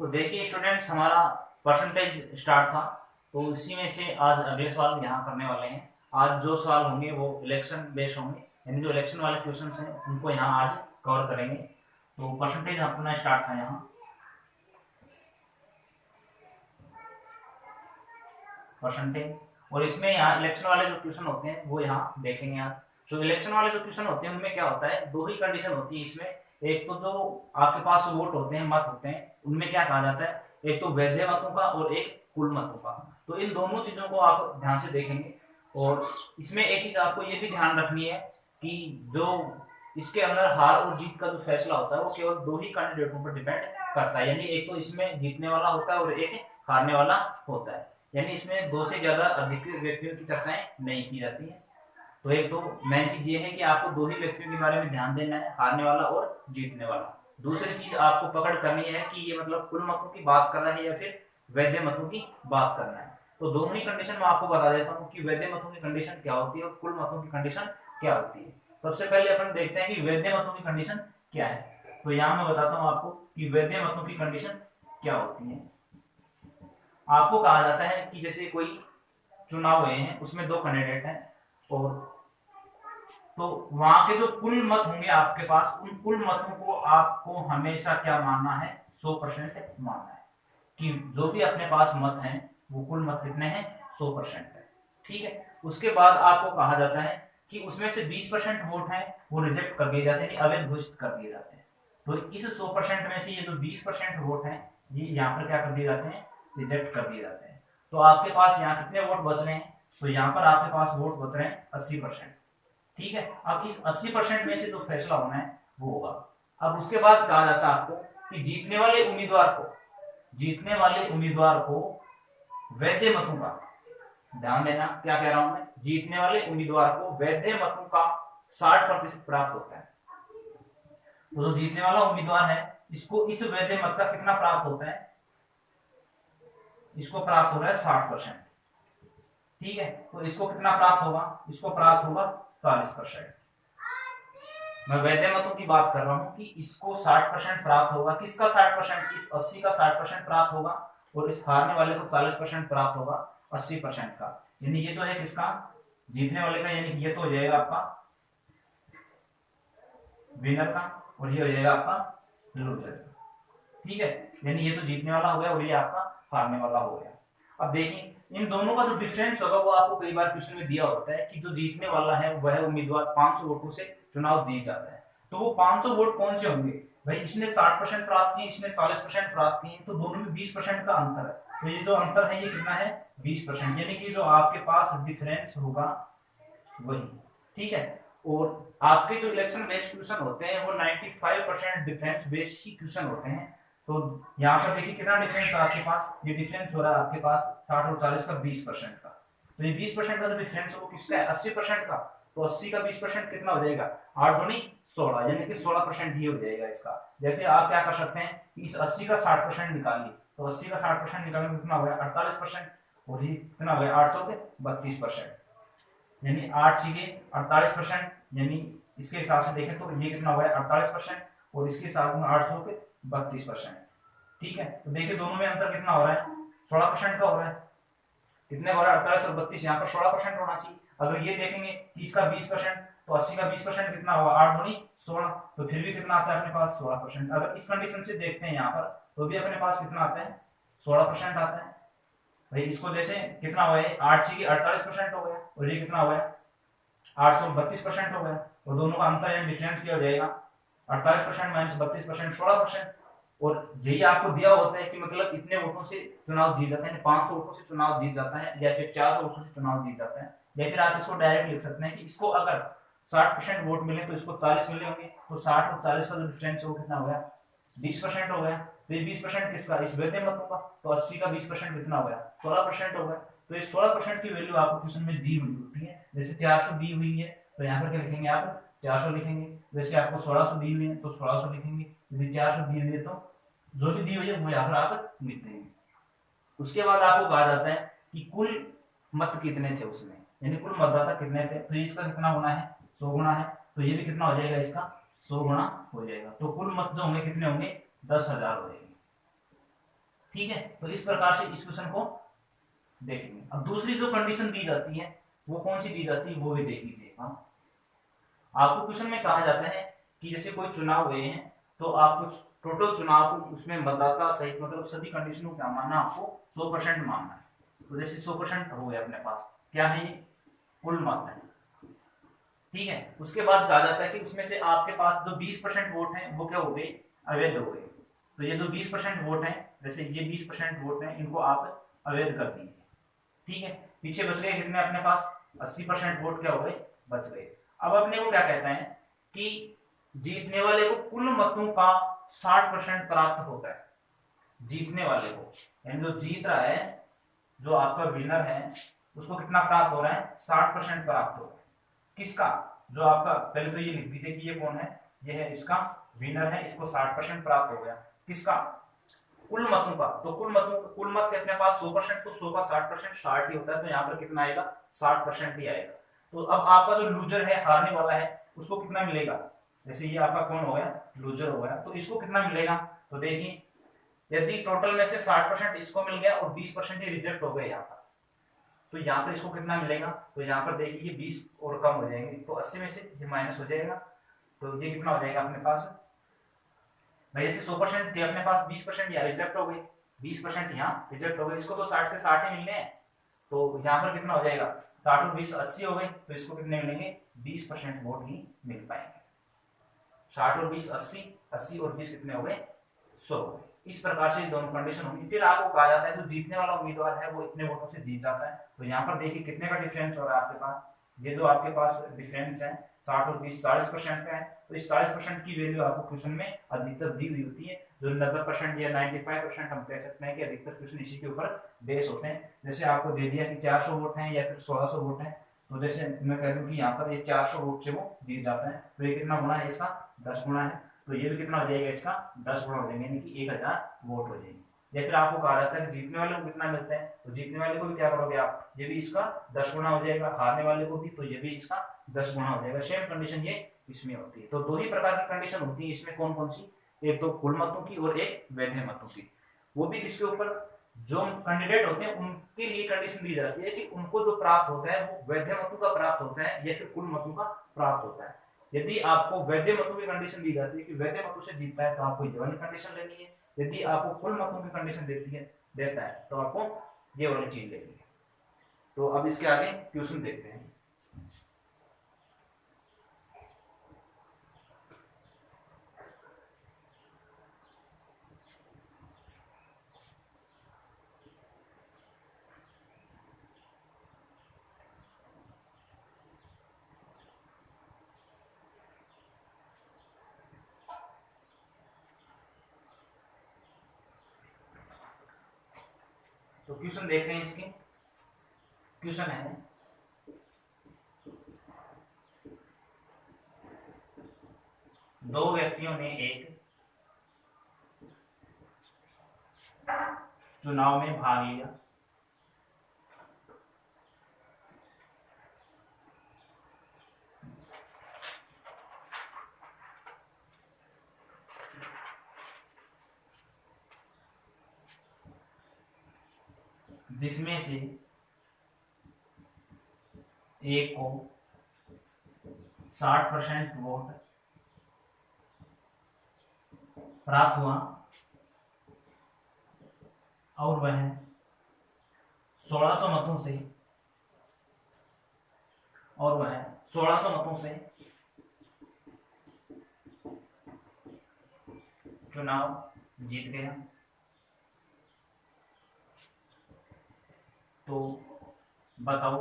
तो देखिए स्टूडेंट्स, हमारा परसेंटेज स्टार्ट था, तो इसी में से आज अगले सवाल यहाँ करने वाले हैं। आज जो सवाल होंगे वो इलेक्शन बेस्ड होंगे, यानी जो इलेक्शन वाले क्वेश्चन हैं उनको यहाँ आज कवर करेंगे। तो परसेंटेज अपना स्टार्ट था यहाँ परसेंटेज, और इसमें यहाँ इलेक्शन वाले जो क्वेश्चन होते हैं वो यहाँ देखेंगे आप। जो इलेक्शन वाले जो क्वेश्चन होते हैं उनमें क्या होता है, दो ही कंडीशन होती है इसमें। एक तो जो आपके पास वोट होते हैं, मत होते हैं, उनमें क्या कहा जाता है, एक तो वैध मतों का और एक कुल मतों का। तो इन दोनों चीजों को आप ध्यान से देखेंगे। और इसमें एक चीज आपको ये भी ध्यान रखनी है कि जो इसके अंदर हार और जीत का जो फैसला होता है वो केवल दो ही कैंडिडेटों पर डिपेंड करता है, यानी एक तो इसमें जीतने वाला होता है और एक हारने वाला होता है। यानी इसमें दो से ज्यादा अधिक व्यक्तियों की चर्चाएं नहीं की जाती है। तो एक तो मेन चीज ये है कि आपको दो ही व्यक्तियों के बारे में ध्यान देना है, हारने वाला और जीतने वाला। दूसरी चीज आपको पकड़ करनी है कि ये मतलब कुल मतों की बात कर रहा है या फिर वैध मतों की बात करना है। तो दोनों ही कंडीशन मैं आपको बता देता हूँ कि वैध मतों की कंडीशन क्या होती है और कुल मतों की कंडीशन क्या होती है। सबसे पहले अपन देखते हैं कि वैध मतों की कंडीशन क्या है। तो यहाँ मैं बताता हूँ आपको कि वैध मतों की कंडीशन क्या होती है। आपको कहा जाता है कि जैसे कोई चुनाव हुए हैं, उसमें दो कैंडिडेट हैं, और तो वहां के जो कुल मत होंगे आपके पास, उन कुल मतों को आपको हमेशा क्या मानना है, 100% मानना है। कि जो भी अपने पास मत हैं वो कुल मत कितने हैं, 100% है। ठीक है। उसके बाद आपको कहा जाता है कि उसमें से 20% वोट हैं वो रिजेक्ट कर दिए जाते हैं, अवैध घोषित कर दिए जाते हैं। तो इस 100% में से ये जो 20% वोट हैं ये यहाँ पर क्या कर दिए जाते हैं, रिजेक्ट कर दिए जाते हैं। तो आपके पास यहाँ कितने वोट बच रहे हैं, तो यहाँ पर आपके पास वोट बच रहे हैं 80%। ठीक है। अब इस 80% में से जो फैसला होना है वो होगा। अब उसके बाद कहा जाता है आपको कि जीतने वाले उम्मीदवार को वैध मतों का, ध्यान देना क्या कह रहा हूं मैं, जीतने वाले उम्मीदवार को वैध मतों का 60% प्राप्त होता है। तो जो जीतने वाला उम्मीदवार है इसको इस वैध मत का कितना प्राप्त होता है, इसको प्राप्त हो रहा है 60%। ठीक है। तो इसको कितना प्राप्त होगा, इसको प्राप्त होगा 40%। मैं वैध मतों की बात कर रहा हूं कि इसको 60% प्राप्त होगा। किसका 60%, इस 80 का 60% प्राप्त होगा, और इस हारने वाले को 40% प्राप्त होगा 80% का। यानी ये तो है किसका, जीतने वाले का, यानी ये तो हो जाएगा आपका विनर का, और ये हो जाएगा आपका लूजर का। ठीक है। यानी ये तो जीतने वाला हो गया और ये आपका हारने वाला हो गया। अब देखिए इन दोनों का जो डिफरेंस होगा वो आपको कई बार क्वेश्चन में दिया होता है कि जो जीतने वाला है वह उम्मीदवार 500 वोटों से चुनाव जीत जाता है। तो वो 500 वोट कौन से होंगे, भाई इसने 60% प्राप्त किए, इसने 40% प्राप्त किए, तो दोनों में 20% का अंतर है। तो ये जो अंतर है ये कितना है, 20%। यानी कि जो आपके पास डिफरेंस होगा वही। ठीक है। और आपके जो इलेक्शन बेस्ड क्वेश्चन होते हैं वो 95% डिफरेंस बेस्ड ही क्वेश्चन होते हैं। तो यहाँ पर देखिए कितना डिफरेंस आपके पास, ये डिफरेंस हो रहा है आपके पास 60 और 40 का 20% का। तो ये 20% का जो डिफरेंस है वो किसका है, 80% का। तो 80 का 20% कितना हो जाएगा, 8 दूनी 16, यानी कि 16% ही हो जाएगा इसका। जैसे आप क्या कर सकते हैं कि इस 80 का 60% निकालिए, तो 80 का 60% निकालने कितना हो गया 48%, और ये कितना हो गया 800 के 32%, यानी 8 चीजे 48%। यानी इसके हिसाब से देखें तो ये कितना हो गया 48%, और इसके साथ में 800 के 32%। ठीक है। तो देखिए दोनों में अंतर कितना हो रहा है, 16% का हो रहा है। कितने हो रहा है, 48 और 32, यहाँ पर 16% होना चाहिए। अगर ये देखेंगे कि इसका 20%, तो 80 का 20% कितना होगा, 8 दूनी 16, तो फिर भी कितना आता है अपने पास 16%। अगर इस कंडीशन से देखते हैं यहाँ पर तो भी अपने पास कितना आता है, 16% आता है। भाई इसको जैसे कितना हुआ है, 8 ची 48% हो गया, और ये कितना हो गया 832% हो गया। और दोनों का अंतर यानी डिफरेंस क्या हो जाएगा, 48% माइनस 32% 16%। और यही आपको दिया होता है कि मतलब इतने वोटों से चुनाव जीत जाता है, 500 वोटों से चुनाव जीत जाता है, या फिर 400 वोटों से चुनाव जीत जाता है। या फिर आप इसको डायरेक्ट लिख सकते हैं कि इसको अगर 60% वोट मिले तो इसको 40 मिले होंगे, तो 60 और 40 का जो डिफरेंस है वो कितना हो गया, 20% हो गया। तो ये 20% किसका, इस वैध मतों का। तो 80 का 20% कितना हो गया, 16% हो गया। तो ये 16% की वैल्यू आपको क्वेश्चन में दी हुई होती है। जैसे 400 दी हुई है तो यहाँ पर क्या लिखेंगे आप, 400 लिखेंगे। वैसे आपको 1600 दी हुई है तो 1600 लिखेंगे। यदि 400 दी हुई है तो जो भी दी हुई है वो यहाँ पर आप लिख देंगे। उसके बाद आपको कहा जाता है कि कुल मत कितने थे उसमें, यानी कुल मतदाता कितने थे। तो इसका कितना होना है, 100 गुना है, तो ये भी कितना हो जाएगा, इसका 100 गुना हो जाएगा। तो कुल मत जो होंगे कितने होंगे, 10,000 हो जाएंगे। ठीक है, तो इस प्रकार से इस क्वेश्चन को देखेंगे। अब दूसरी जो कंडीशन दी जाती है वो कौन सी दी जाती है वो भी देख लीजिए। आपको क्वेश्चन में कहा जाता है कि जैसे कोई चुनाव हुए हैं तो आपको टोटल चुनाव को उसमें मतदाता सहित मतलब सभी कंडीशनों क्या मानना, आपको 100% मानना है। तो जैसे 100% हो गया अपने पास, क्या है ये, कुल मत है, ठीक है। उसके बाद कहा जाता है कि उसमें से आपके पास जो 20% वोट हैं वो क्या हो गए, अवैध हो गए। तो ये जो 20% वोट हैं, जैसे ये 20% वोट हैं, इनको आप अवैध कर दीजिए, ठीक है। पीछे बच गए कितने अपने पास, 80% वोट क्या हो गए, बच गए। अब अपने को क्या कहता है कि जीतने वाले को कुल मतों का 60% प्राप्त होता है। जीतने वाले को, यानी जो जीत रहा है, जो आपका विनर है, उसको कितना प्राप्त हो रहा है, 60% प्राप्त हो रहा है। किसका, जो आपका, पहले तो ये लिख दीजिए कि ये कौन है, ये है इसका विनर है, इसको 60% प्राप्त हो गया। किसका, कुल मतों का। तो कुल मत के अपने पास 100%, तो 100 का 60% 60 ही होता है, तो यहाँ पर कितना आएगा, 60% ही आएगा। तो अब आपका जो लूजर है, हारने वाला है, उसको कितना मिलेगा, जैसे ये आपका कौन हो गया, लूजर हो गया, तो इसको कितना मिलेगा। तो देखिए, यदि टोटल में से 60% इसको मिल गया और 20% ही रिजेक्ट हो गए यहाँ पर, तो यहाँ पर इसको कितना मिलेगा, तो यहाँ पर देखिए 20 और कम हो जाएंगे, तो 80 में से ये माइनस हो जाएगा, तो ये कितना हो जाएगा अपने पास भाई, जैसे 100% थे अपने पास, 20% यहाँ रिजेक्ट हो गए, 20% यहाँ रिजेक्ट हो गए, इसको तो 60 के 60 ही मिलने हैं, तो यहाँ पर कितना हो जाएगा, 60 और 20 80 हो गए, तो इसको कितने मिलेंगे, 20% वोट ही मिल पाएंगे। 60 और 20 80, 80 और 20 कितने हो गए, 100 हो गए। इस प्रकार से दोनों कंडीशन होंगी। फिर आपको कहा जाता है जो जीतने वाला उम्मीदवार है वो इतने वोटों से जीत जाता है। तो यहाँ पर देखिए कितने का डिफरेंस हो रहा है आपके पास, ये जो आपके पास डिफरेंस है 60 और 20 40% का है, तो इस 40% की वैल्यू आपको क्वेश्चन में अधिकतर दी हुई होती है। जो 90% या 95% हम कह सकते हैं कि अधिकतर क्वेश्चन इसी के ऊपर बेस होते हैं। जैसे आपको दे दिया कि 400 वोट हैं या फिर 1600 वोट हैं, तो जैसे मैं कह दूं कि यहाँ पर ये 400 वोट से वो जीत जाता है, तो ये कितना गुना है इसका, 10 गुना है, तो ये भी कितना हो जाएगा इसका, 10 गुना हो जाएंगे, यानी कि 1000 वोट हो जाएंगे। या फिर आपको कहा जाता है कि जीतने वाले को कितना मिलता है, तो जीतने वाले को भी क्या करोगे आप, ये भी इसका 10 गुना हो जाएगा, हारने वाले को भी, तो ये भी इसका 10 गुना हो जाएगा। सेम कंडीशन ये इसमें होती है। तो दो ही प्रकार की कंडीशन होती है इसमें, कौन कौन सी, एक तो कुल मतों की और एक वैध मतों की। वो भी किसके ऊपर, जो कैंडिडेट होते हैं उनके लिए कंडीशन दी जाती है कि उनको जो प्राप्त होता है वो वैध मतों का प्राप्त होता है या फिर कुल मतों का प्राप्त होता है। यदि आपको वैध मतों की कंडीशन दी जाती है कि वैध मतों से जीतता है, तो आपको ये वाली कंडीशन लेनी है। यदि आपको कुल मतों की कंडीशन देता है तो आपको ये वाली चीज लेनी है। तो अब इसके आगे क्वेश्चन देखते हैं। तो क्वेश्चन देख रहे हैं इसके। क्वेश्चन है, दो व्यक्तियों ने एक चुनाव में भाग लिया। जिसमें से एक को 60% वोट प्राप्त हुआ और वह 1600 मतों से चुनाव जीत गया। तो बताओ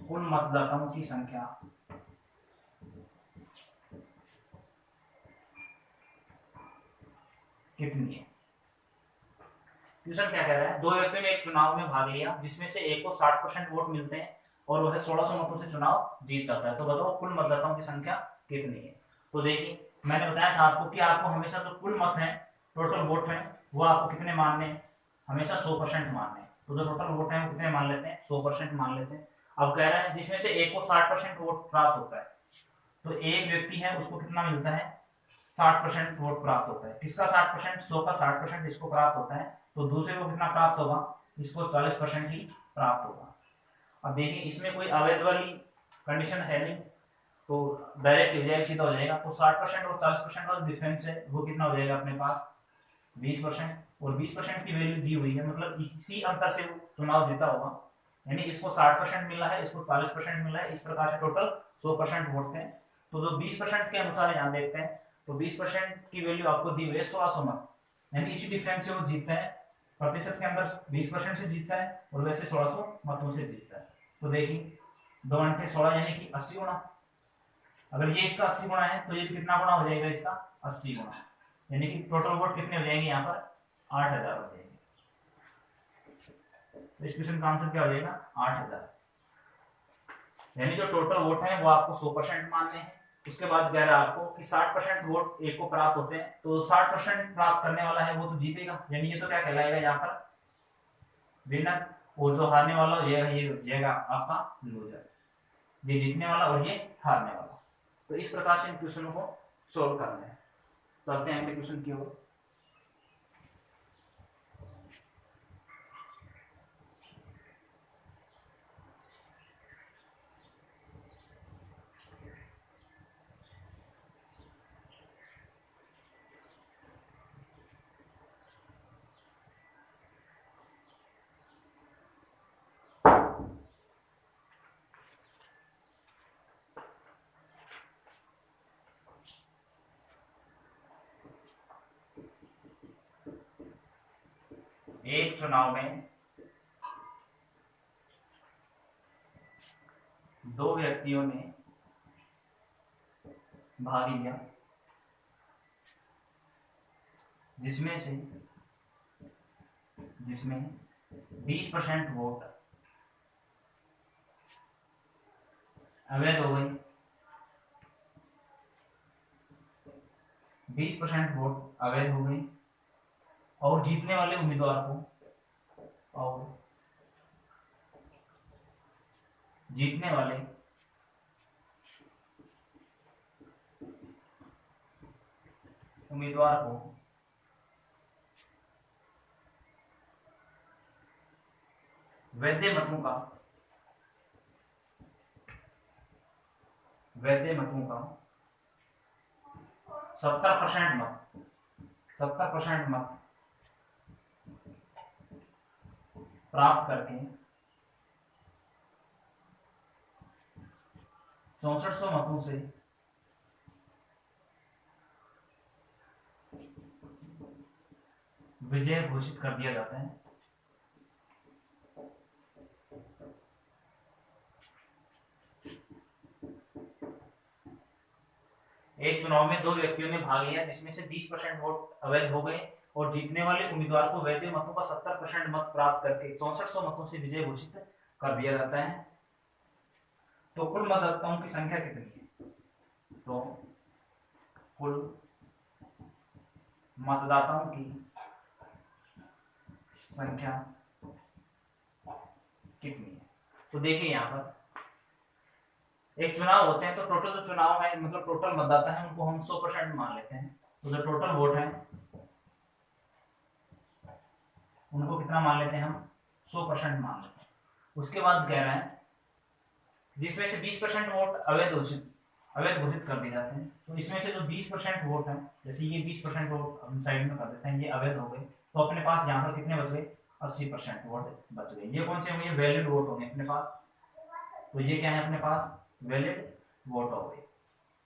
कुल मतदाताओं की संख्या कितनी है। क्वेश्चन क्या कह रहा है, दो व्यक्तियों ने एक चुनाव में भाग लिया जिसमें से एक को 60% वोट मिलते हैं और वह 1600 मतों से चुनाव जीत जाता है। तो बताओ कुल मतदाताओं की संख्या कितनी है। तो देखिए मैंने बताया था आपको कि आपको हमेशा जो कुल मत है, टोटल वोट है, वो आपको कितने मानने हैं, हमेशा 100% मानने हैं। तो जो टोटल वोट है वो कितने मान लेते हैं, 100% मान लेते हैं। अब कह रहा है जिसमें से एक को 60% वोट प्राप्त होता है, तो एक व्यक्ति है उसको कितना मिलता है, 60% वोट प्राप्त होता है। किसका 60%? 100 का 60% इसको प्राप्त होता है, तो दूसरे को कितना प्राप्त होगा? इसको 40% ही प्राप्त होगा। अब देखिए इसमें कोई अवैध वाली कंडीशन है नहीं, तो डायरेक्ट रिजल्ट सीधा हो जाएगा। तो 60% और 40% का डिफरेंस है वो कितना हो जाएगा अपने पास? 20%। और 20% की वैल्यू दी हुई है, मतलब इसी अंतर से चुनाव जीता होगा, यानी इसको 60% मिला है, इसको 40% मिला है, इस प्रकार से टोटल 100% वोट थे। तो जो 20% के अनुसार यहाँ देखते हैं, तो 20% की वैल्यू आपको दी हुई है 1600 मत, यानी इसी डिफरेंस से वो जीतते हैं। प्रतिशत के अंदर 20% से जीतता है और वैसे 1600 मतों से जीतता है। तो देखिए 2 अंठे 16 यानी कि 80 गुना। अगर ये इसका 80 गुना है तो ये कितना गुना हो जाएगा? इसका 80 गुना, यानी कि टोटल वोट कितने हो जाएंगे यहाँ पर? 8000 हो जाएंगे। तो इस क्वेश्चन का आंसर क्या हो जाएगा? 8000। यानी जो टोटल वोट है वो आपको 100% मानने हैं। उसके बाद कह रहा है आपको कि 60% वोट एक को प्राप्त होते हैं, तो 60% प्राप्त करने वाला है वो तो जीतेगा, यानी ये तो क्या कहलाएगा यहाँ पर? विनर। और जो हारने वाला ये हो जाएगा आपका लूजर। ये जीतने वाला और ये हारने वाला। तो इस प्रकार से इन क्वेश्चनों को सोल्व करना है। चलते हैं अगले क्वेश्चन की ओर। एक चुनाव में दो व्यक्तियों ने भाग लिया, जिसमें 20% वोट अवैध हो गई, 20% वोट अवैध हो गई, और जीतने वाले उम्मीदवार को वैध मतों का 70% मत प्राप्त करके 6400 मतों से विजय घोषित कर दिया जाता है। एक चुनाव में दो व्यक्तियों ने भाग लिया, जिसमें से 20% वोट अवैध हो गए, और जीतने वाले उम्मीदवार को वैध मतों का 70% मत प्राप्त करके 6400 मतों से विजय घोषित कर दिया जाता है। तो कुल मतदाताओं की संख्या कितनी है? तो कुल मतदाताओं की संख्या कितनी है? तो देखिए यहाँ पर एक चुनाव होते हैं, तो टोटल जो चुनाव है, मतलब टोटल मतदाता है, उनको हम 100% मान लेते हैं। तो जो टोटल वोट है उनको कितना मान लेते हैं हम? 100% मान लेते हैं। उसके बाद कह रहे हैं जिसमें से 20% वोट अवैध घोषित कर दिए जाते हैं। तो इसमें से जो 20% वोट है, जैसे ये 20% वोट हम साइड में कर देते हैं, ये अवैध हो गए, तो अपने पास यहाँ पर कितने बच गए? 80% वोट बच गए। ये कौन से होंगे? वैलिड वोट होंगे अपने पास। तो ये क्या है अपने पास? वैलिड वोट हो गए,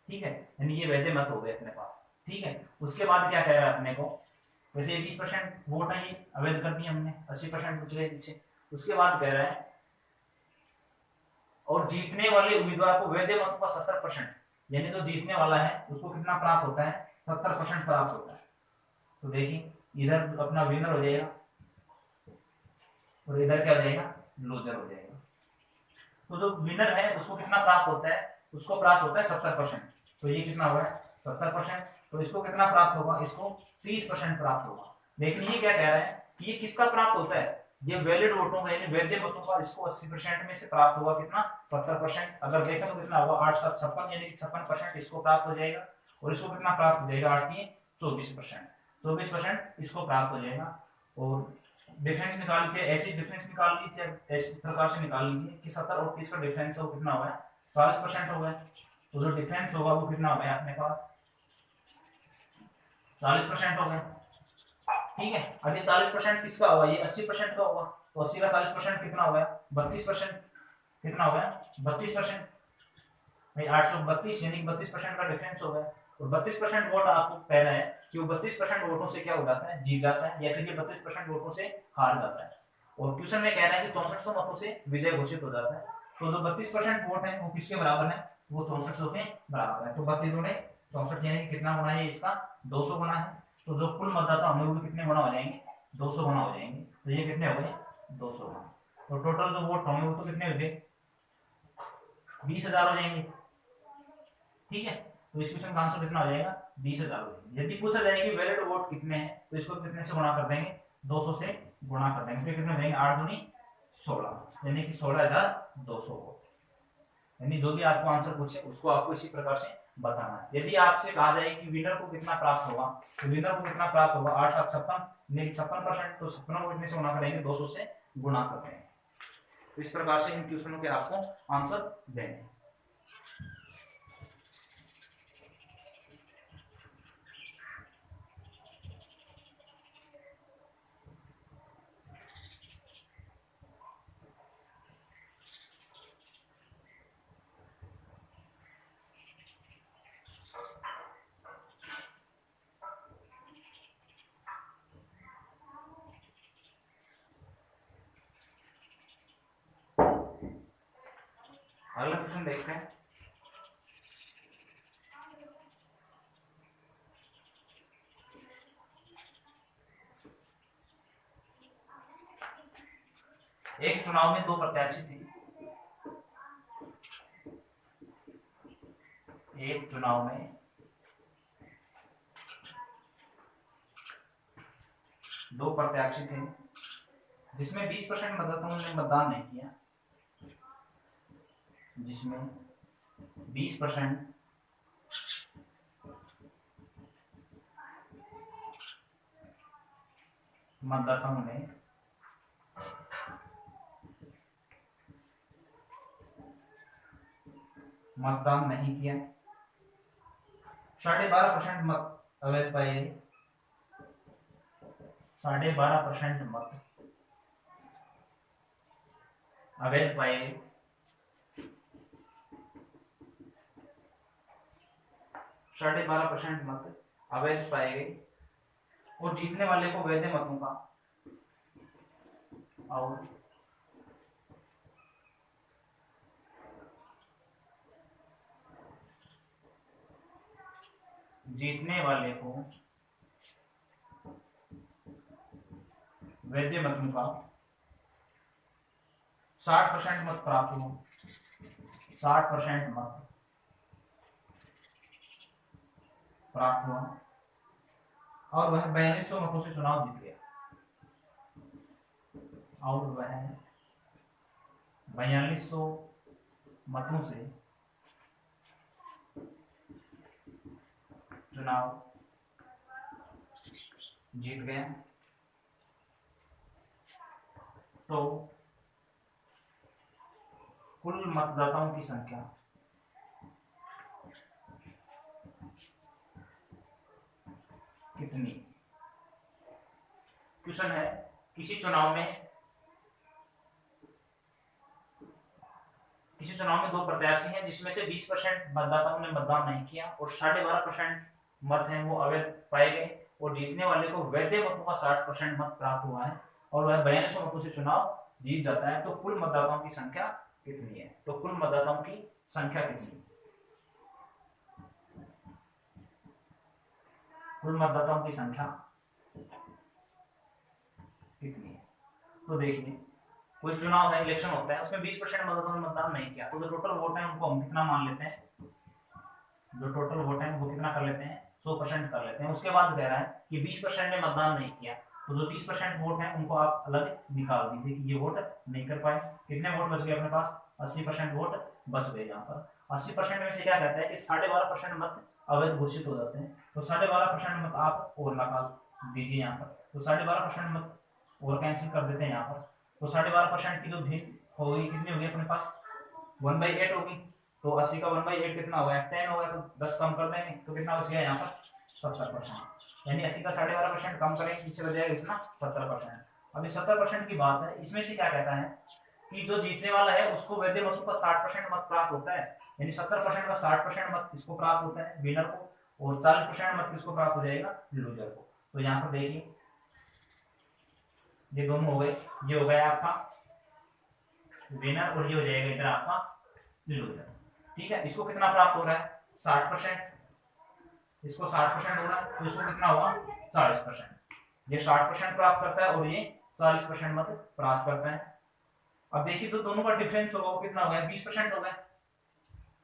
ठीक है, यानी ये वैध मत हो गए अपने पास, ठीक है। उसके बाद क्या कह रहा है अपने को? वैसे ये 20% वोट है, ये अवैध कर दिए हमने, 80% बच गए पीछे। उसके बाद कह रहा है और जीतने वाले उम्मीदवार को वैध मतों का 70%, यानी जो जीतने वाला है उसको कितना प्राप्त होता है? 70% प्राप्त होता है। तो देखिए इधर अपना विनर हो जाएगा और इधर क्या हो जाएगा? लूजर हो जाएगा। तो जो विनर है उसको कितना प्राप्त होता है? उसको प्राप्त होता है 70%। तो ये कितना हुआ है? 70%। तो इसको कितना प्राप्त होगा? इसको 30% प्राप्त होगा। लेकिन ये क्या कह रहा है कि ये किसका प्राप्त होता है? ये वैलिड वोटों का, यानी वैध मतों का इसको 80% में से प्राप्त हुआ कितना? 70%। अगर देखें तो कितना होगा? 8 7 56, यानी 56% इसको प्राप्त हो जाएगा, और इसको कितना प्राप्त हो जाएगा, 8 की 24%, 24% इसको प्राप्त हो जाएगा। और डिफरेंस निकाल लीजिए, ऐसी डिफरेंस निकाल लीजिए, ऐसी प्रकार से निकाल लीजिए कि 70 और 30 का डिफरेंस है वो कितना हुआ है, 40% हो गया। तो जो डिफरेंस होगा वो कितना हो गया अपने पास, 40% हो गया, ठीक है। अब ये 40% किसका होगा, ये 80% का होगा, तो 80 का 40% कितना हो गया, 32%, कितना हो गया 32%, भाई 832 यानी 32% का डिफरेंस हो गया। और 32% वोट आपको कहना है कि वो 32% वोटों से क्या हो जाता है, जीत जाता है, या फिर ये 32% वोटों से हार जाता है। और क्वेश्चन में कह रहा है कि 6400 मतों से विजय घोषित हो जाता है। तो जो 32% वोट है वो किसके बराबर है, वो 6400 के बराबर है। तो 32 गुणे 64 यानी कि कितना गुना है इसका, 200 गुना है। तो जो कुल मतदाता होंगे वो कितने गुना हो जाएंगे, 200 गुना हो जाएंगे। तो ये कितने हो गए, 200 गुना। तो टोटल जो वोट होंगे वो तो कितने हो गए, 20,000 हो जाएंगे, ठीक है। तो इस क्वेश्चन का आंसर कितना हो जाएगा, 20,000 हो जाएगा। यदि पूछा जाए कि वैलिड वोट कितने हैं तो इसको कितने से गुणा कर देंगे, 200 से गुणा कर देंगे। तो कितने हो जाएंगे, 8 दूनी 16 यानी कि 16,200 वोट। यानी जो भी आपको आंसर पूछे उसको आपको इसी प्रकार से बताना है। यदि आपसे कहा जाए कि विनर को कितना प्राप्त होगा, तो विनर को कितना प्राप्त होगा, 8 7 56 56%, तो 56 को कितने से गुणा करेंगे, 200 से गुणा कर देंगे। तो इस प्रकार से इन क्वेश्चनों के आपको आंसर देंगे। अगला क्वेश्चन देखते हैं। एक चुनाव में 2 प्रत्याशी थे, एक चुनाव में 2 प्रत्याशी थे जिसमें 20% मतदाताओं ने मतदान नहीं किया, जिसमें 20% मतदाताओं ने मतदान नहीं किया, 12.5% मत अवैध पाए गए, 12.5% मत अवैध पाए गए, 12.5% मत अवैध पाए गए। और जीतने वाले को वैध मतों का और जीतने वाले को वैध मतों का 60% मत प्राप्त हुआ, 60% मत प्राप्त हुआ, और वह 4200 मतों से चुनाव जीत गया, और वह 4200 मतों से चुनाव जीत गया। तो कुल मतदाताओं की संख्या कितनी। क्वेश्चन है, किसी चुनाव में 2 प्रत्याशी हैं जिसमें से 20% मतदाताओं ने मतदान नहीं किया और 12.5% मत हैं वो अवैध पाए गए, और जीतने वाले को वैध मतों का 60% मत प्राप्त हुआ है, और वह 4200 मतों से चुनाव जीत जाता है। तो कुल मतदाताओं की संख्या कितनी है, तो कुल मतदाताओं की संख्या कितनी है, कुल मतदाताओं की संख्या कितनी है। तो देखिए, कोई चुनाव है, इलेक्शन होता है, उसमें 20% मतदाताओं ने मतदान नहीं किया, तो जो टोटल वोट है उनको हम कितना मान लेते हैं, जो टोटल वोट है वो कितना कर लेते हैं, 100% कर लेते हैं। उसके बाद कह रहा है कि 20% ने मतदान नहीं किया, तो जो 30% वोट है उनको आप अलग निकाल दीजिए कि ये वोट नहीं कर पाए। कितने वोट बच गए अपने पास, 80% वोट बच गए। यहाँ पर 80% में से क्या कहता है कि 12.5% मत अवैध घोषित हो जाते हैं। तो 12.5% मत आप और निकाल दीजिए यहाँ पर। तो 12.5% मत और कैंसिल कर देते हैं यहाँ पर। तो 12.5% की जो भिन्न होगी कितनी होगी अपने पास 1/8 होगी। तो 80 का 1/8 कितना होगा 10 होगा। तो 10 कम कर देंगे तो कितना बच गया यहाँ पर 70%। यानी 80 का 12.5% कम करेंगे पीछे बच जाएगा कितना 70%। अभी 70% की बात है, इसमें से क्या कहता है कि जो जीतने वाला है उसको वैध मतों का 60% मत प्राप्त होता है। यानी 70% का 60% मत किसको प्राप्त होता है विनर को, और 40% मत किसको प्राप्त हो जाएगा लूजर को। तो यहाँ पर देखिए ये दोनों हो गए, ये हो गया आपका विनर और ये हो जाएगा इधर आपका लूजर। ठीक है, इसको कितना प्राप्त हो रहा है 60%, इसको 60% हो रहा है तो इसको कितना होगा 40%। ये 60% प्राप्त करता है और ये 40% मत प्राप्त करता है। अब देखिए तो दोनों का डिफरेंस होगा वो कितना हो गया 20% हो गया।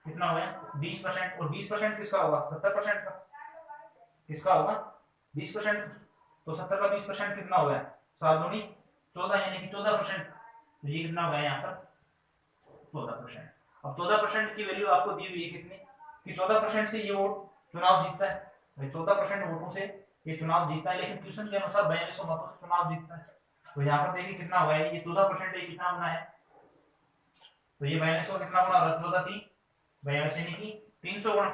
कितना हो गया 20%, और 20% किसका होगा 70% का, किसका होगा 20%। तो 70 का 20% कितना हो गया 7 दूनी 14 यानी कि 14%। तो ये कितना हो गया यहाँ पर 14%। अब 14% की वैल्यू आपको दी हुई है कितनी कि 14% से ये वोट चुनाव जीतता है। 14% वोटों से ये चुनाव जीतता है, लेकिन क्वेश्चन के अनुसार 4200 मतों से चुनाव जीतता है। तो यहाँ पर देखिए कितना हुआ है ये 14% ये कितना होना है। तो ये 4200 कितना गुना होगा 14 की 42 यानी कि 300 गुना।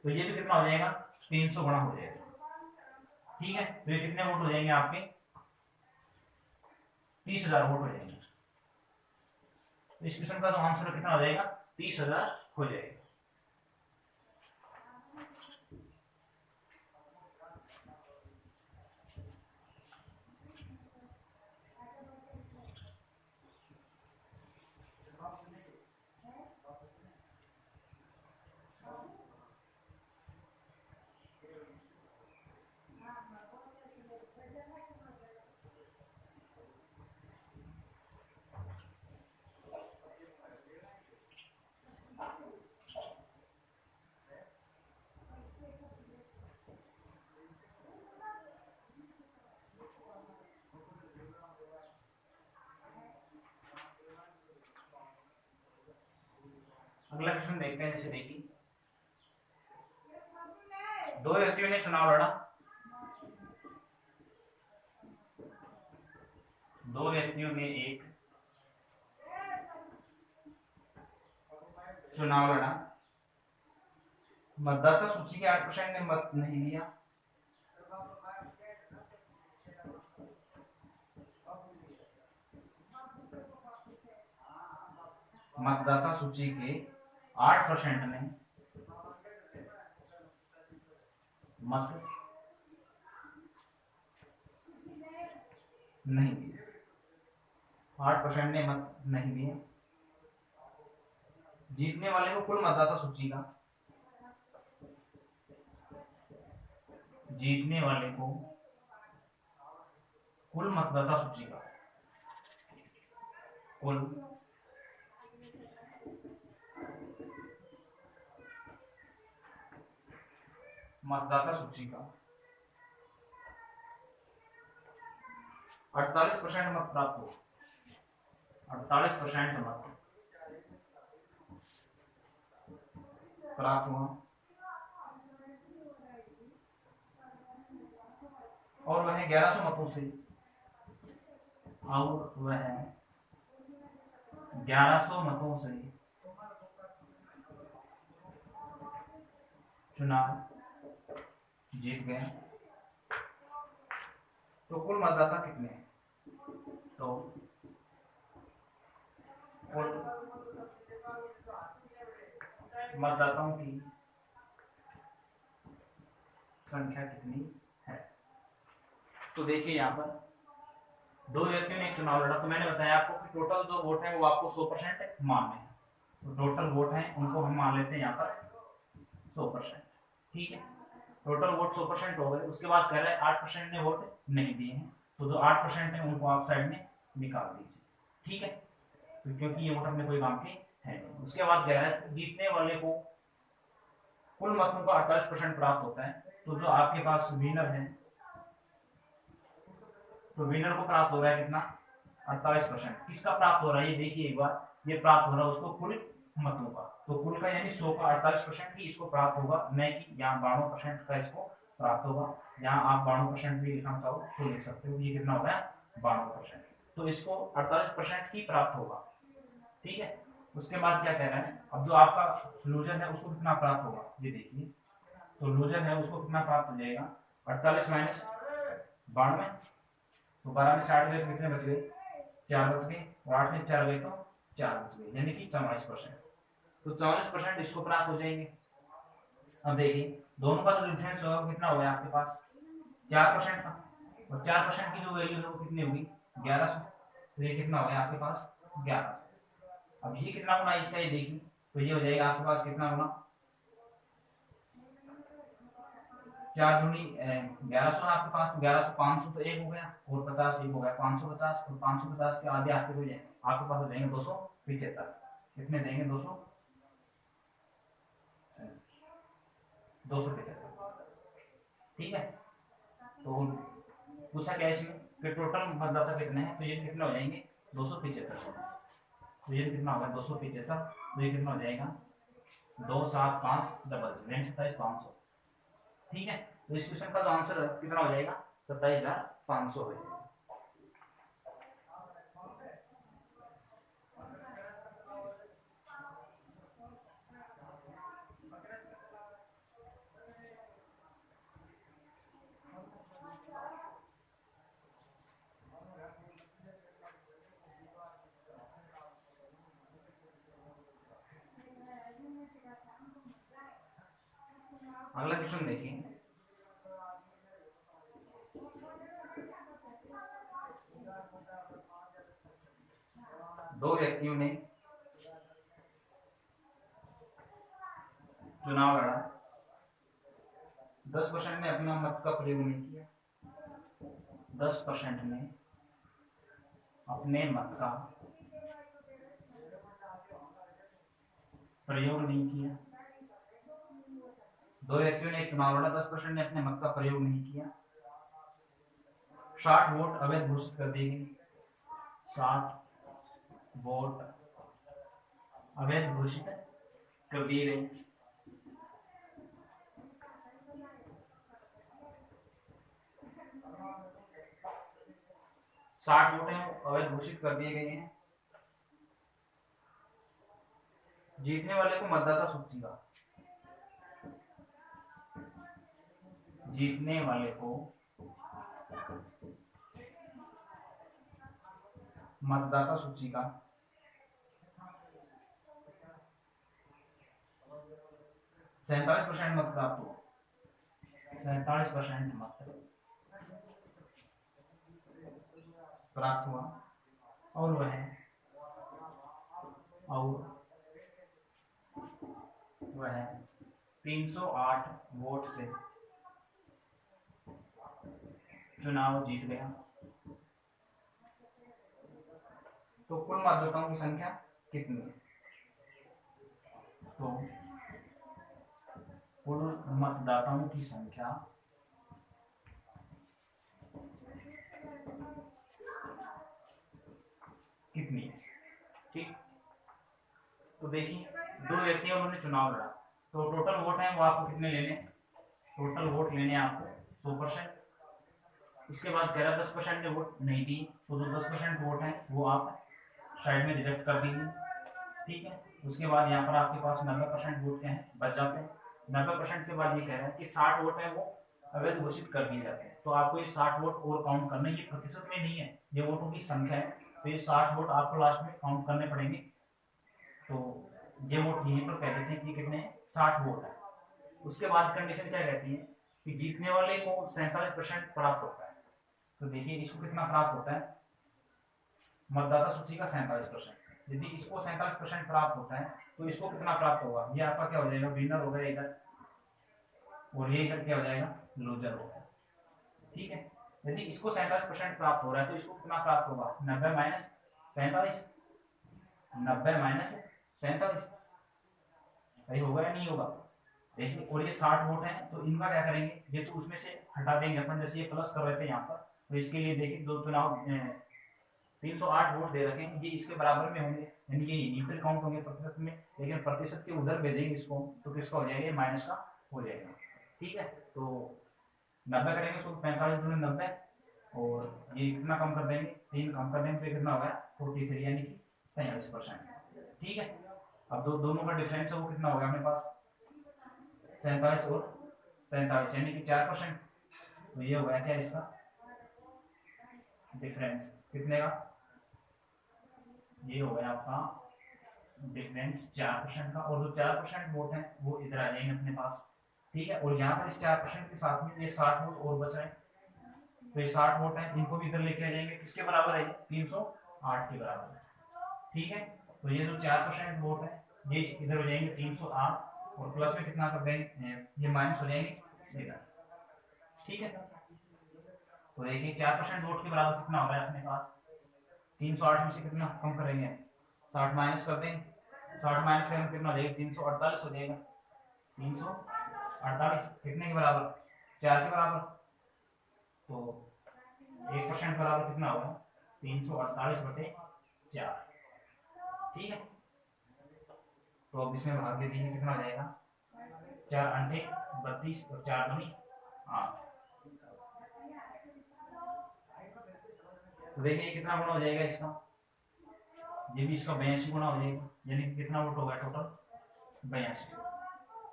तो ये भी कितना हो जाएगा 300 गुना हो जाएगा। ठीक है, तो ये कितने वोट हो जाएंगे आपके 30,000 वोट हो जाएंगे। तो इस क्वेश्चन का जो आंसर कितना हो जाएगा 30,000 हो जाएगा। अगला क्वेश्चन देखते हैं। जैसे देखिए दो व्यक्तियों ने चुनाव लड़ा, दो व्यक्तियों ने एक चुनाव लड़ा, मतदाता सूची के 8% ने मत नहीं दिया, मतदाता सूची के 8% ने मत नहीं दिए, 8% ने मत नहीं दिए। जीतने वाले को कुल मतदाता सूची का, जीतने वाले को कुल मतदाता सूची का, कुल मतदाता सूची का 48% मत प्राप्त हो, 48% मत प्राप्त हुआ, और वह 1100 मतों से, और वह 1100 मतों से चुनाव जीत गए। तो कुल मतदाता कितने हैं, तो कुल मतदाताओं की संख्या कितनी है। तो देखिए यहाँ पर दो व्यक्तियों ने एक चुनाव लड़ा, तो मैंने बताया आपको कि टोटल जो वोट है वो आपको 100% मानने हैं। तो टोटल वोट है उनको हम मान लेते हैं यहाँ पर 100%। ठीक है, टोटल वोट 100% हो गए। उसके बाद कह रहा है 8% ने वोट नहीं दिए हैं, तो जो 8% है उनको आप साइड में निकाल दीजिए। ठीक है, तो क्योंकि ये वोट अपने कोई काम के है नहीं। उसके बाद कह रहा है जीतने वाले को कुल मतों का 48% प्राप्त होता है। तो जो आपके पास विनर है, तो विनर को प्राप्त हो रहा है कितना 48%। किसका प्राप्त हो रहा है ये देखिए एक बार, ये प्राप्त हो रहा है उसको कुल मतों का। तो कुल का यानी 100 का 48% ही इसको प्राप्त होगा, न कि यहाँ 92% का इसको प्राप्त होगा। यहाँ आप 92% भी लिखना चाहो तो लिख सकते हो। ये कितना हो गया 92%, तो इसको 48% ही प्राप्त होगा। ठीक है, उसके बाद क्या कह रहा है, अब जो आपका सोल्यूशन है उसको कितना प्राप्त होगा, ये देखिए। तो सोल्यूशन है उसको कितना प्राप्त हो जाएगा 48 माइनस 92, तो 12 में 60 गए तो कितने बच गए 4 बच गए, और 8 में 4 गए तो 4 बच गए, यानी कि 44%। तो 44% इसको प्राप्त हो जाएंगे। अब देखिए दोनों का जो डिफरेंस होगा कितना हो गया आपके पास 4% का, और 4% की जो वैल्यू है वो कितनी होगी 1100, तो ये कितना हो गया आपके पास 1100। अब ये कितना गुना इसका, ये देखिए, तो ये हो जाएगा आपके पास कितना गुना 4 दूनी 1100 आपके पास, तो 1100 500 तो एक हो गया, और 50 एक हो गया 550, और 550 के आधे आपके हो जाएंगे, आपके पास हो जाएंगे 275। कितने देंगे 275। ठीक है, तो पूछा क्या इसमें कि टोटल मतदाता कितने हैं, तो ये कितने हो जाएंगे 275। तो ये कितना होगा 275, तो ये कितना हो जाएगा 275 डबल 27,500। ठीक है, तो इस क्वेश्चन का जो आंसर कितना हो जाएगा 27,500 हो जाएगा। अगला क्वेश्चन देखिए, दो व्यक्तियों ने चुनाव लड़ा, 10% ने अपना मत का प्रयोग नहीं किया, 10% ने अपने मत का प्रयोग नहीं किया। दो व्यक्तियों ने एक चुनाव लड़ा, 10% ने अपने मत का प्रयोग नहीं किया, 60 वोट अवैध घोषित कर दिए गए, 60 वोट अवैध घोषित कर दिए गए। साठ वोट अवैध घोषित कर दिए गए हैं। जीतने वाले को मतदाता सूची का, जीतने वाले को मतदाता सूची का 47% मत प्राप्त हुआ, 47% मत प्राप्त हुआ, और वह 308 वोट से चुनाव जीत गया। तो कुल मतदाताओं की संख्या कितनी है, तो कुल मतदाताओं की संख्या कितनी है। ठीक, तो देखिए दो व्यक्तियों उन्होंने चुनाव लड़ा, तो टोटल वोट है वो आपको कितने लेने, टोटल वोट लेने आपको 100%। उसके बाद कह रहा 10% ने वोट नहीं दी, तो जो 10% वोट है वो आप साइड में रिजेक्ट कर दीजिए। ठीक है, उसके बाद यहाँ पर आपके पास 90% वोट क्या है बच जाते हैं। 90% के बाद ये कह रहा है कि 60 वोट है वो अवैध घोषित कर दिए जाते हैं, तो आपको ये 60 वोट और काउंट करना, ये प्रतिशत में नहीं है, ये वोटों की संख्या है, तो ये 60 वोट आपको लास्ट में काउंट करने पड़ेंगे। तो ये वोट यहीं पर कह देते हैं कि कितने 60 वोट है। उसके बाद कंडीशन क्या कहती है कि जीतने वाले को 47% प्राप्त होता है। तो देखिए इसको कितना प्राप्त होता है मतदाता सूची का 47%। यदि इसको 47% प्राप्त होता है तो इसको कितना प्राप्त होगा, ये आपका क्या हो जाएगा विनर हो गया इधर, और ये इधर क्या हो जाएगा लूजर हो गया। ठीक है, यदि इसको 47% प्राप्त हो रहा है तो इसको कितना प्राप्त होगा 90 माइनस 47, 90 माइनस 47, सही होगा या नहीं होगा। देखिए और ये 60 वोट है तो इनका क्या करेंगे, ये तो उसमें से हटा देंगे अपन, जैसे ये प्लस कर रहे थे यहाँ पर, तो इसके लिए देखिए दो चुनाव 308 वोट दे रखे हैं, ये इसके बराबर में होंगे, यानी ये न्यूट्रल काउंट होंगे प्रतिशत में, लेकिन प्रतिशत के उधर भेजेंगे इसको तो किसका हो जाएगा, माइनस का हो जाएगा। ठीक है, तो 90 करेंगे इसको, 45 गुणे 90, और ये कितना कम कर देंगे, 3 कम कर देंगे तो कितना होगा 43, यानी कि 43%। ठीक है, अब दोनों का डिफरेंस है वो कितना होगा अपने पास 47 और 43, यानी कि 4%। तो ये होगा क्या इसका डिफरेंस, कितने का, ये हो गया आपका डिफरेंस 4% का, और जो 4% वोट है वो इधर आ जाएंगे अपने पास। ठीक है, और यहाँ पर इस 4% के साथ में ये 60 वोट और बच रहे हैं, तो ये 60 वोट है, इनको भी इधर लेके आ जाएंगे, किसके बराबर है 308 के बराबर है। ठीक है, तो ये जो 4% वोट है ये इधर हो जाएंगे 308, और प्लस में कितना कर देंगे, ये माइनस हो जाएंगे इधर। ठीक है, तो देखिए 4% वोट के बराबर कितना हो रहा है अपने पास, 308 में से कितना कम करेंगे, 60 माइनस कर देंगे, 60 माइनस करेंगे कितना हो जाएगा 348 हो जाएगा, 348 कितने के बराबर, 4 के बराबर, तो 1% बराबर कितना होगा 348/4। ठीक है, तो अब इसमें भाग दे दीजिए, कितना हो जाएगा 4 अंठे 32 और 4 दूनी 8। तो देखिए कितना गुना हो जाएगा इसका, ये भी इसका 82 गुना हो जाएगा, यानी कितना वोट होगा टोटल 82।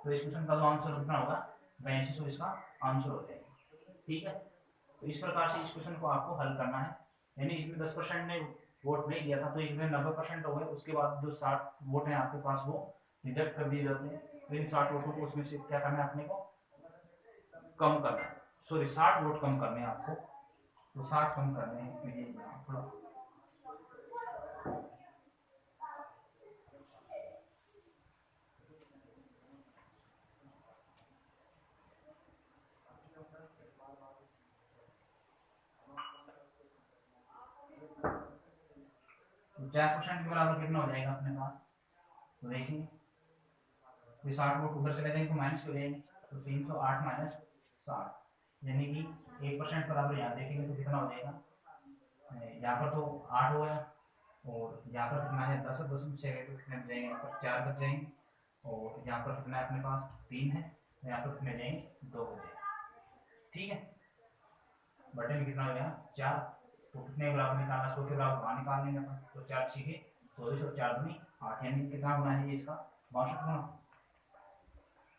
तो इस क्वेश्चन का जो आंसर कितना होगा 82, इसका आंसर हो जाएगा। ठीक है, तो इस प्रकार से इस क्वेश्चन को आपको हल करना है, यानी इसमें 10% ने वोट नहीं दिया था तो इसमें 90% हो गए, उसके बाद जो 60 वोट हैं आपके पास वो रिजेक्ट कर दिए जाते हैं, तो इन 60 वोटों को उसमें से क्या करना है अपने को कम करना है, सॉरी 60 वोट कम करने हैं आपको, तो 60 कम करने हैं, तो ये थोड़ा तो 4% के बराबर कितना हो जाएगा अपने पास, तो देखिए ये 60 वोट उधर चले जाएंगे तो माइनस हो जाएंगे, तो 308 माइनस 60, यानी कि 1% बराबर यहाँ देखेंगे तो कितना हो जाएगा, यहाँ पर तो 8 हो गया, और यहाँ पर कितना है 10 और 10 में 6 तो कितने बच जाएंगे, यहाँ पर 4 बच जाएंगे, और यहाँ पर कितना है अपने पास 3 है, यहाँ पर कितने जाएंगे 2 हो जाएंगे। ठीक है, बटे में कितना हो गया 4, तो कितने बराबर निकालना, 100 के बराबर वहाँ निकाल लेंगे अपन, तो 4 सीखे 24 और 4 दूनी 8, यानी कितना गुना है ये इसका 62 गुना,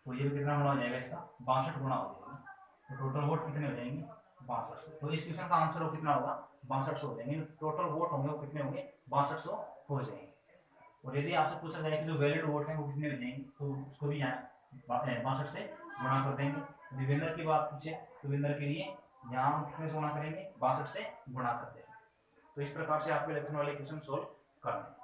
तो ये कितना गुना हो जाएगा इसका 62 गुना हो जाएगा, तो टोटल वोट कितने हो जाएंगे 6200। तो इस क्वेश्चन का आंसर हो कितना होगा 6200 हो जाएंगे, टोटल वोट होंगे वो कितने होंगे 6200 हो जाएंगे। और यदि आपसे पूछा जाए कि जो वैलिड वोट है वो कितने हो जाएंगे, तो उसको भी यहाँ 62 से गुणा कर देंगे। देवेंद्र की बात पूछे तो देवेंद्र के लिए यहाँ हम कितने से गुणा करेंगे 62 से गुणा कर देंगे। तो इस प्रकार से आपके इलेक्शन वाले क्वेश्चन सोल्व करने